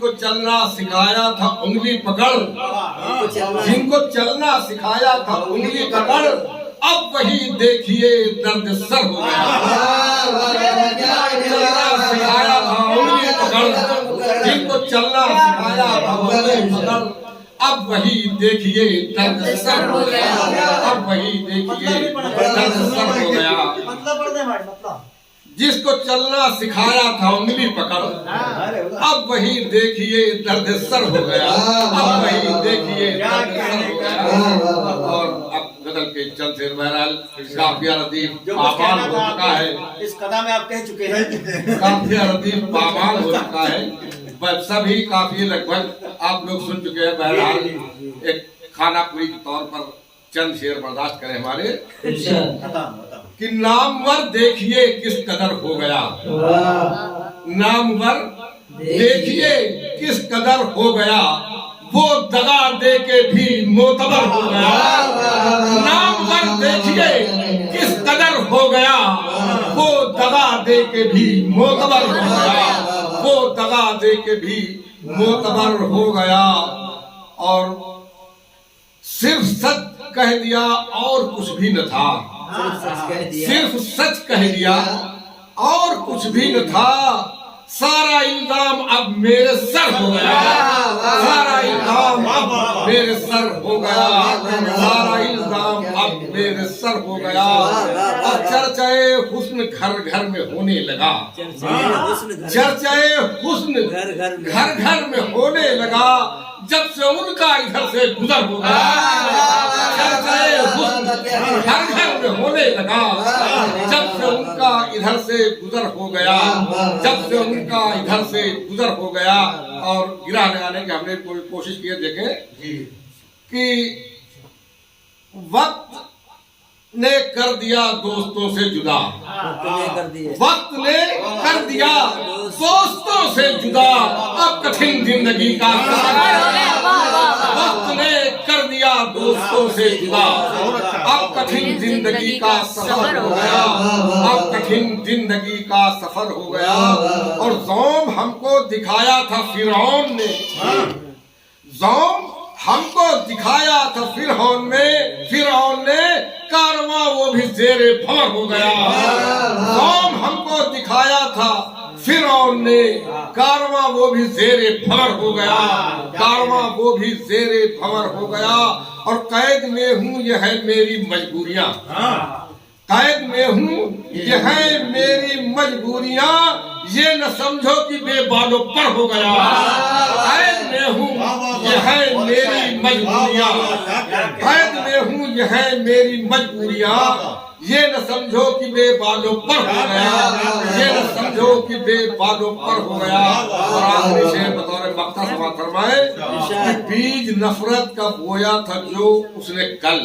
को चलना सिखाया था उंगली पकड़, जिनको चलना सिखाया था उंगली पकड़, अब वही देखिए दर्द सर हो गया। चलना सिखाया था उंगली पकड़, जिनको चलना सिखाया था उंगली पकड़, अब वही देखिए दर्द सर हो गया। अब वही देखिए दर्द सर हो गया। जिसको चलना सिखाया था उंगली पकड़, अब वही देखिए दर्द सर हो गया। अब वही देखिए दर्द सर हो गया। और अब गजल के चंद शेर बहरहाल काफिया लतीफ पामाल हो चुका है। इस कथा में आप कह चुके हैं। काफिया लतीफ पामाल हो चुका है। सभी काफी लगभग आप लोग सुन चुके हैं। बहरहाल एक खानापुरी के तौर पर चंद शेर बर्दाश्त करें हमारे कि नामवर देखिए किस कदर हो गया। नामवर देखिए किस कदर हो गया, वो दगा दे के भी मोतबर हो गया। नामवर देखिए किस कदर हो गया, वो दगा दे के भी मोतबर हो गया। वो दगा दे के भी मोतबर हो गया। और सिर्फ सच कह दिया और कुछ भी न था। सिर्फ सच कह दिया और कुछ भी न था। सारा इल्जाम अब मेरे सर हो गया। सारा इल्जाम अब मेरे सर हो गया। सारा इल्जाम अब मेरे सर हो गया। और चर्चाए हुस्न घर घर में होने लगा। चर्चाए हुस्न घर घर में होने लगा, जब से उनका इधर से गुजर हो गया। चर्चाए हुस्न घर घर में होने लगा, जब से उनका इधर से गुजर हो गया। जब से उनका इधर से गुजर हो गया। और गिरा लगाने की हमने कोई कोशिश की है। देखें कि वक्त ने कर दिया दोस्तों से जुदा। वक्त ने कर दिया दोस्तों से जुदा, अब कठिन जिंदगी का वक्त ने कर दिया दोस्तों से जुदा, अब कठिन जिंदगी का सफर हो गया। अब कठिन जिंदगी का सफर हो गया। और ज़ौम हमको दिखाया था फिरौन ने। ज़ौम हमको दिखाया था फिरौन ने, कारवां वो भी ज़ेरे भंवर हो गया। ज़ौम हमको दिखाया था फिरौन ने, कारवां वो भी ज़ेरे भंवर हो गया। कारवां वो भी ज़ेरे भंवर हो गया। और कैद में हूँ ये है मेरी मजबूरियाँ। कैद में हूँ ये है मेरी मजबूरियाँ, ये न समझो कि बेबालो पर हो गया। कैद में हूँ ये है मेरी मजबूरियाँ। कैद में हूँ ये है मेरी मजबूरियाँ, ये न समझो कि बेबालो पर हो गया। ये न समझो कि बेबालो पर हो गया। और आखिरी शेर बतौर वक्ता समाप्त फरमाए कि बीज नफरत का बोया था जो उसने कल।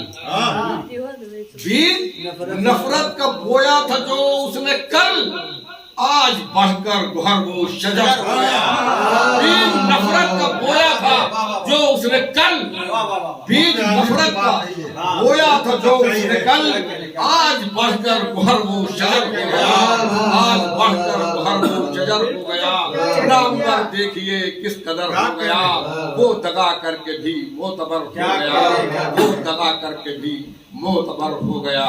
बीज नफरत का बोया था जो उसने कल, आज बढ़कर गुहर वो शजर हो गया। बीज नफरत का बोया था जो उसने कल, बीज नफरत का बोया था जो उसने कल, आज बढ़कर गुहर वो शजर हो गया। आज बढ़कर गुहर वो शजर हो गया। नामवर देखिए किस कदर हो गया, वो दगा करके भी मोतबर हो गया। वो दगा करके भी मोतबर हो गया।